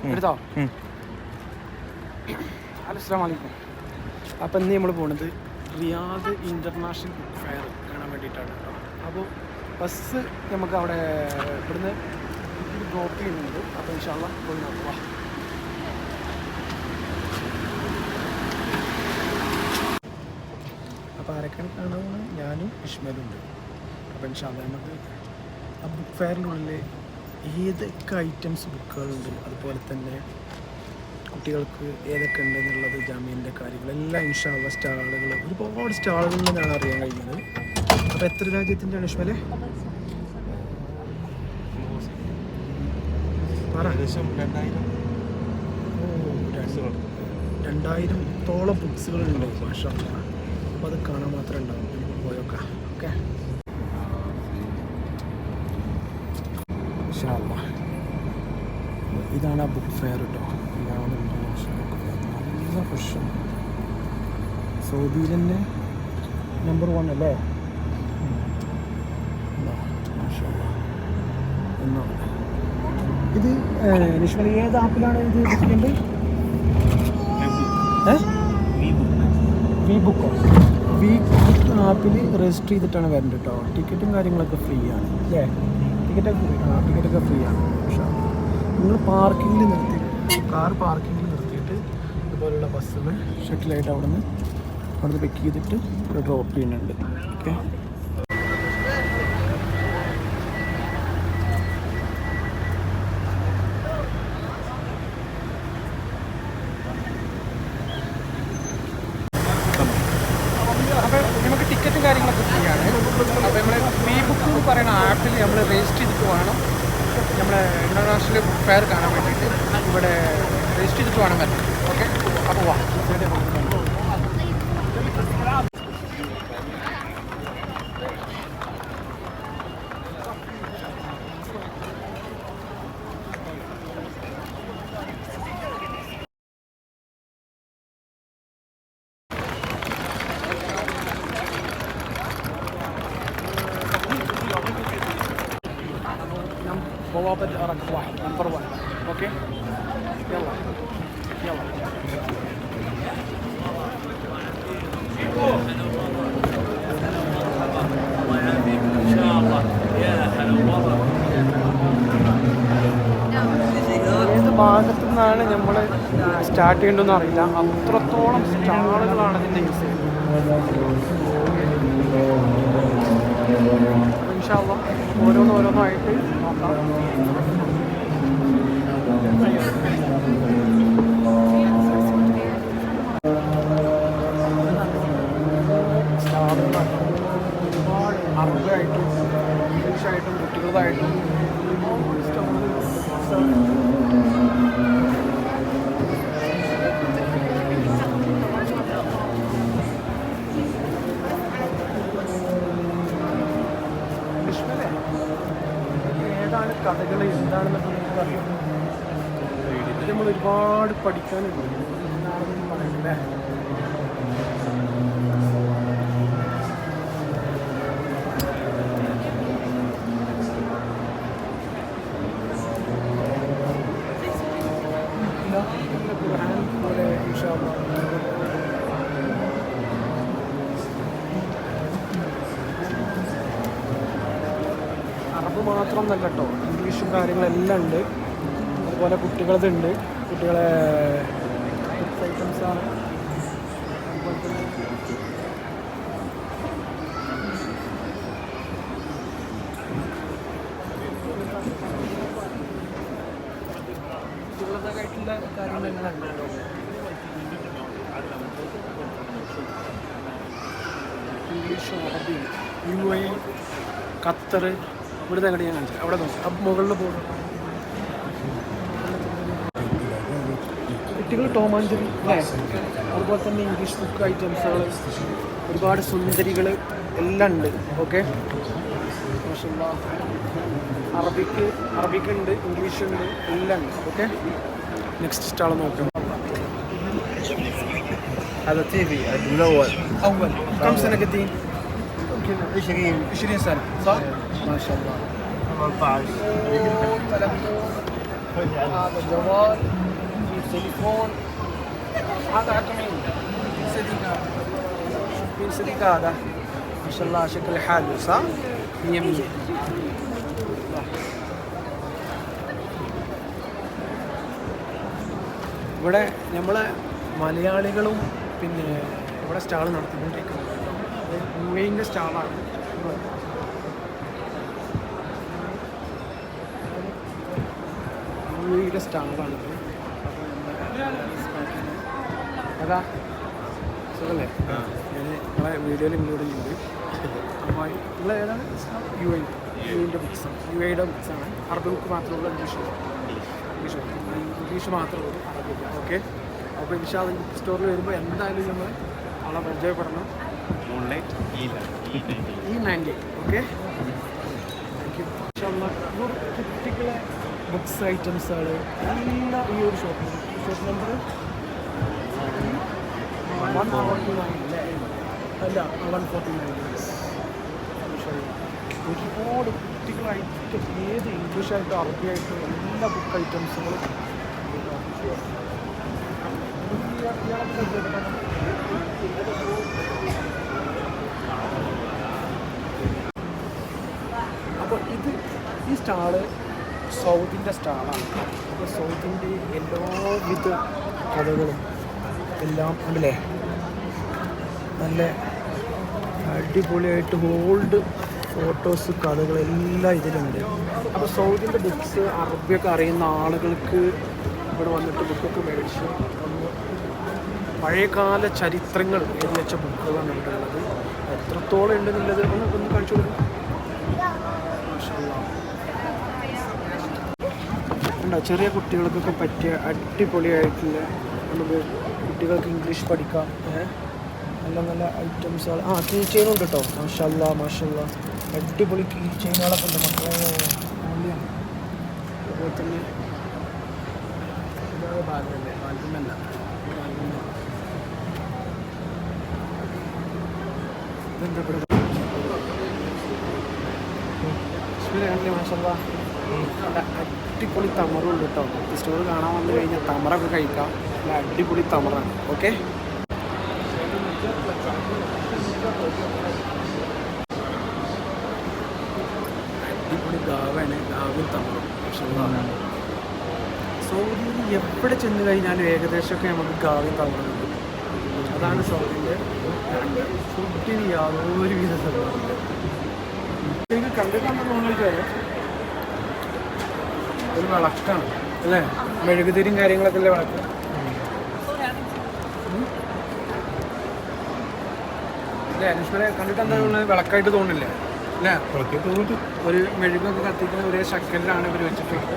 എടുത്തോ. അസ്സലാമു അലൈക്കും. അപ്പം ഇന്ന് നമ്മൾ പോകുന്നത് റിയാദ് ഇൻ്റർനാഷണൽ ബുക്ക് ഫെയർ കാണാൻ വേണ്ടിയിട്ടാണ് കേട്ടോ. അപ്പോൾ ബസ് നമുക്ക് അവിടെ ഇവിടുന്ന് ഡ്രോപ്പ് ചെയ്യുന്നുണ്ട്. അപ്പോൾ ഇൻഷാ അല്ലാഹ് പോയി നോക്കുക. അപ്പോൾ ആരൊക്കെയാണ് കാണുന്നത്? ഞാനും ഇഷ്മലും ഉണ്ട്. അപ്പോൾ ഇൻഷാ അല്ലാഹ് നമുക്ക് ആ ബുക്ക് ഫെയറിനുള്ളിൽ ഏതൊക്കെ ഐറ്റംസ് ബുക്കുകളുണ്ട്, അതുപോലെ തന്നെ കുട്ടികൾക്ക് ഏതൊക്കെ ഉണ്ട് എന്നുള്ളത്, ജാമ്യൻ്റെ കാര്യങ്ങളെല്ലാം ഇൻഷാ അല്ലാഹ് സ്റ്റാളുകൾ, ഒരുപാട് സ്റ്റാളുകളിൽ നിന്നാണ് അറിയാൻ കഴിഞ്ഞത്. അപ്പോൾ എത്ര രാജ്യത്തിൻ്റെ ആണ് ഇഷ്മലെ? ഏകദേശം 2000-ഓളം ബുക്സുകളുണ്ട്. മാഷാ അല്ലാഹ്. അപ്പോൾ അത് കാണാൻ മാത്രമേ ഉണ്ടാവും. നമുക്ക് പോയോക്കാം. ഓക്കെ, ഇൻഷാ അല്ലാഹ്. ഇതാണ് ആ ബുക്ക് ഫെയർ കേട്ടോ. ഇതാണ് ഇൻ്റർനാഷണൽ ബുക്ക് ഫെയർ. നല്ല പ്രശ്നം. സൗദിയിൽ തന്നെ നമ്പർ 1 അല്ലേ? ഇത് നിഷ്മൽ ഏത് ആപ്പിലാണ് ഇത് ബുക്കിൻ്റെ? വി ബുക്ക് ആപ്പിൽ രജിസ്റ്റർ ചെയ്തിട്ടാണ് വരേണ്ടത് കേട്ടോ. ടിക്കറ്റും കാര്യങ്ങളൊക്കെ ഫ്രീ ആണ് അല്ലേ? ടിക്കറ്റൊക്കെ ഫ്രീ ആണ്. പക്ഷേ നിങ്ങൾ പാർക്കിങ്ങിൽ നിർത്തി, കാർ പാർക്കിങ്ങിൽ നിർത്തിയിട്ട് ഇതുപോലുള്ള ബസ്സുകൾ ഷട്ടിലായിട്ട് അവിടുന്ന് പിക്ക് ചെയ്തിട്ട് ഇവിടെ ഡ്രോപ്പ് ചെയ്യുന്നുണ്ട്. ഓക്കെ, അപ്പോൾ നമുക്ക് ടിക്കറ്റും കാര്യങ്ങളൊക്കെ ഫ്രീ ആണ്. അപ്പോൾ നമ്മൾ വി ബുക്ക് എന്ന് പറയുന്ന ആപ്പിൽ നമ്മൾ രജിസ്റ്റർ ചെയ്തിട്ട് വേണം നമ്മളെ ഇൻ്റർനാഷണൽ ബുക്ക് ഫെയർ കാണാൻ വേണ്ടിയിട്ട് ഇവിടെ രജിസ്റ്റർ ചെയ്തിട്ട് വേണം വരാൻ. ഓക്കെ, അപ്പോൾ വാ. بوابة رقم 1 نمبر 1. اوكي يلا يلا. الله يعافيك ان شاء الله. يا هلا والله. ഏത് ഭാഗത്തു നിന്നാണ് നമ്മൾ സ്റ്റാർട്ട് ചെയ്യേണ്ടതെന്ന് അറിയില്ല. അത്രത്തോളം സ്റ്റാളുകളാണ് ഇതിൻ്റെ യൂസ് ചെയ്യുന്നത്. ഇൻഷാ അല്ലാഹ് ഓരോന്നായിട്ട് നോക്കാം. ഒരുപാട് അറബായിട്ടും ഇംഗ്ലീഷായിട്ടും കുട്ടികളായിട്ടും ഏതാണ് കഥകൾ എന്താണെന്നൊക്കെ നമുക്ക് അറിയാം. നമ്മൾ ഒരുപാട് പഠിക്കാനുണ്ട്. എന്താണെന്ന് പറയണ്ടേ? അറബ് മാത്രം നല്ല കേട്ടോ, ഇംഗ്ലീഷും കാര്യങ്ങളെല്ലാം ഉണ്ട്. അതുപോലെ കുട്ടികളതുണ്ട്. കുട്ടികളെ ഐറ്റംസാണ്. അതുപോലെ തന്നെ കുട്ടികളുടേതായിട്ടുള്ള കാര്യങ്ങളെല്ലാം ഉണ്ട്. ഇംഗ്ലീഷും അറബിയും UAE, ഖത്തർ, ഇവിടുത്തെ അങ്ങോട്ട് ഞാൻ കാണിച്ചു. അവിടെ നോക്കും, അപ്പം മുകളിൽ പോകും കുട്ടികൾ. ടോം ആൻഡ് ജെറി അല്ലേ? അതുപോലെ തന്നെ ഇംഗ്ലീഷ് ബുക്ക് ഐറ്റംസുകൾ, ഒരുപാട് സുന്ദരികൾ എല്ലാം ഉണ്ട്. ഓക്കെ, മാഷാഅല്ലാഹ്. അറബിക്ക് ഉണ്ട്, ഇംഗ്ലീഷ് ഉണ്ട്, എല്ലാം ഉണ്ട്. ഓക്കെ, നെക്സ്റ്റ് സ്റ്റാൾ നോക്കാം. هذا تيفي من اول كم سنة قديم؟ يمكن 20 سنة صح؟ ما شاء الله. 18 هذا جوال في تليفون هذا حق مين؟ في صديق هذا ما شاء الله شكل حاله صح؟ 100 ഇവിടെ നമ്മൾ മലയാളികളും പിന്നെ ഇവിടെ സ്റ്റാൾ നടത്തിക്കൊണ്ടിരിക്കുന്നത് യു എൻ്റെ സ്റ്റാളാണ് യു എയുടെ സ്റ്റാളാണിത് അതാ സുഖല്ലേ ഞാൻ നിങ്ങളെ വീഡിയോയിൽ ഇൻക്ലൂഡ് ചെയ്യുന്നുണ്ട് അപ്പോൾ നിങ്ങൾ ഏതാണ് യു എൻ്റെ ബുക്സാണ് യു എയുടെ ബുക്സാണ് അറബി ബുക്ക് മാത്രമുള്ള ഇംഗ്ലീഷ് മാത്രമേ ഉള്ളൂ അറബില്ല ഓക്കെ അപ്പോൾ ഇൻഷാല്ല ബുക്ക് സ്റ്റോറിൽ വരുമ്പോൾ എന്തായാലും നമ്മൾ ആളെ പരിചയപ്പെടണം E90 ഓക്കെ താങ്ക് യു ഇൻഷാല്ല കുട്ടികളെ ബുക്സ് ഐറ്റംസുകൾ എല്ലാം ഈ ഒരു ഷോപ്പ് നമ്പർ 149 അല്ലേ അല്ല 149 ഒരുപാട് കുട്ടികളായിട്ട് ഏത് ഇംഗ്ലീഷായിട്ടും അറബിയായിട്ടും എല്ലാ ബുക്ക് ഐറ്റംസുകളും അപ്പോൾ ഈ സ്റ്റാള് സൗത്തിൻ്റെ സ്റ്റാളാണ് അപ്പോൾ സൗത്തിൻ്റെ എല്ലാവിധ കഥകളും എല്ലാം ഉണ്ടല്ലേ നല്ല അടിപൊളിയായിട്ട് ഓൾഡ് ഫോട്ടോസ് കഥകളെല്ലാം ഇതിലുണ്ട് അപ്പോൾ സൗദിൻ്റെ ബുക്സ് അറബിയൊക്കെ അറിയുന്ന ആളുകൾക്ക് ഇവിടെ വന്നിട്ട് ബുക്കൊക്കെ മേടിച്ച് പഴയകാല ചരിത്രങ്ങൾ എഴുതി വെച്ച ബുക്കുകളാണ് ഇവിടെ ഉള്ളത് എത്രത്തോളം ഉണ്ടെന്നുള്ളത് ഒന്ന് കാണിച്ചു കൊടുക്കും ഉണ്ടോ ചെറിയ കുട്ടികൾക്കൊക്കെ പറ്റിയ അടിപൊളിയായിട്ടുള്ള നമുക്ക് കുട്ടികൾക്ക് ഇംഗ്ലീഷ് പഠിക്കാം നല്ല നല്ല ഐറ്റംസുകൾ കീ ചെയിനും ഉണ്ട് കേട്ടോ മാഷല്ല അടിപൊളി കീ ചെയിനുകളൊക്കെ ഉണ്ട് മക്കളെ മൂല്യം അതുപോലെ തന്നെ ഇതാണ് ഭാഗമല്ലേ ഭാഗ്യമല്ല ഇതെന്താ ഇവിടെ മാഷല്ല അടിപൊളി തമറുണ്ട് കേട്ടോ ഈ സ്റ്റോർ കാണാൻ വന്നു കഴിഞ്ഞാൽ തമറൊക്കെ കഴിക്കാം നല്ല അടിപൊളി തമറാണ് ഓക്കെ അടിപൊളി ഗാവും തമറും സൗദിയിൽ എവിടെ ചെന്ന് കഴിഞ്ഞാലും ഏകദേശമൊക്കെ നമുക്ക് ഗാവും തമറും കിട്ടും അതാണ് സൗദിൻ്റെ ഫുഡിന് യാതൊരു വിധ സംഭവമില്ല എനിക്ക് കണ്ടിട്ടാണെന്ന് തോന്നിയിട്ട് ഒരു വിളക്കാണ് അല്ലേ മെഴുകുതിരിയും കാര്യങ്ങളൊക്കെ അല്ലേ വിളക്ക് അല്ലേ അനുഷ്മരെ കണ്ടിട്ട് എന്താ തോന്നുന്നത് വിളക്കായിട്ട് തോന്നില്ല അല്ലേ ഒരു മെഴുകൊക്കെ കത്തിക്കുന്ന ഒരേ ശക്കലിലാണ് ഇവർ വെച്ചിട്ടുള്ളത്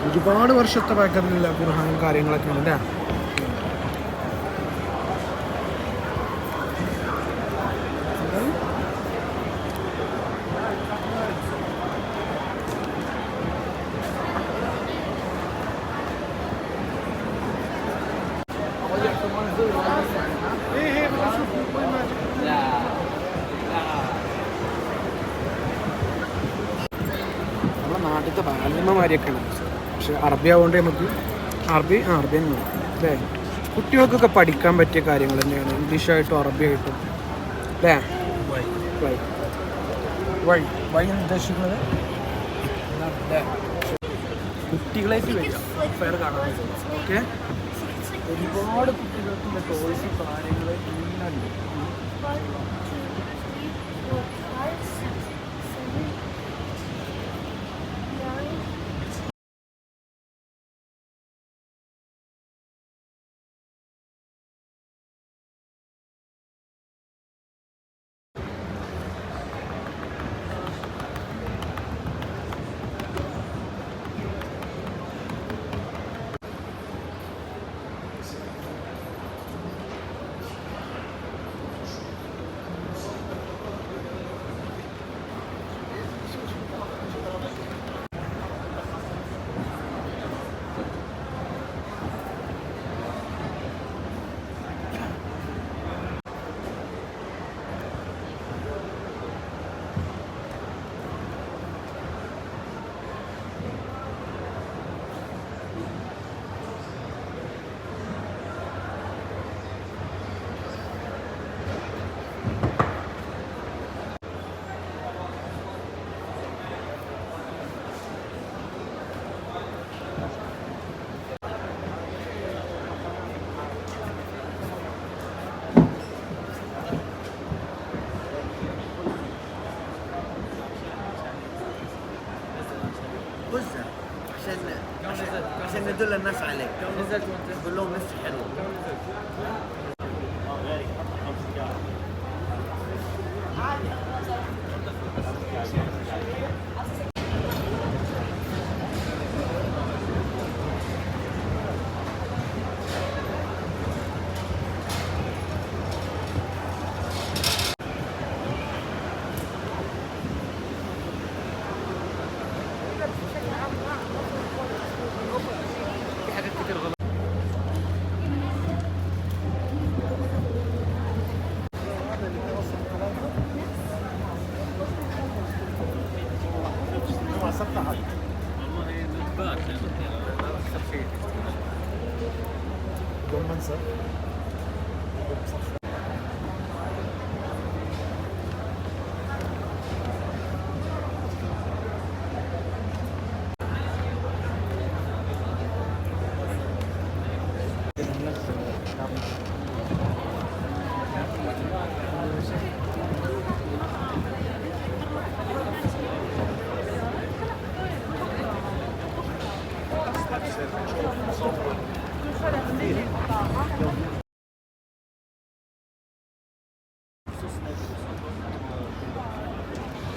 ഒരുപാട് വർഷത്തെ പാക്കറ്റിലുള്ള ഖുർആനും കാര്യങ്ങളൊക്കെ ഉണ്ട് അല്ലേ നമ്മുടെ നാട്ടിലത്തെ ബാലന്മാരെയൊക്കെയാണ് പക്ഷെ അറബി ആവുകൊണ്ട് നമുക്ക് അറബി തന്നെയാണ് അല്ലേ കുട്ടികൾക്കൊക്കെ പഠിക്കാൻ പറ്റിയ കാര്യങ്ങൾ തന്നെയാണ് ഇംഗ്ലീഷായിട്ടും അറബിയായിട്ടും അല്ലേ വഴി ഉദ്ദേശിക്കുന്നത് അല്ലേ കുട്ടികളായിട്ട് വരിക ഫെയർ കാണാൻ പറ്റും ഓക്കെ ഒരുപാട് കുട്ടികൾക്കുള്ള ടോയ്സ് കാര്യങ്ങൾ എല്ലാം ഉണ്ട് تدل الناس عليك. نزلت وانت تقول لهم نفسي حلو. في حاجات كتير غلط.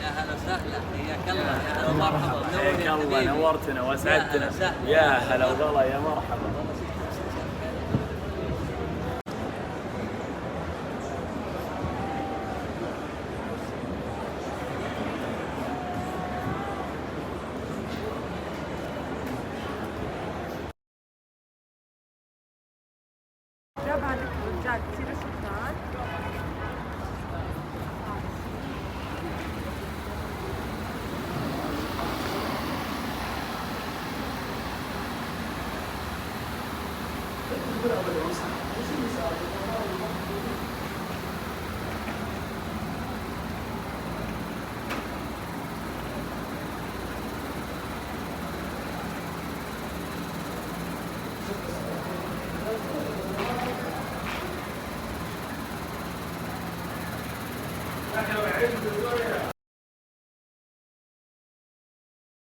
يا هلا وسهلا، حياك الله، يا هلا ومرحبا، حياك الله، نورتنا واسعدتنا. يا هلا وغلا، يا مرحبا. جاب هذاك الرجال كثير شكرا. لكن لو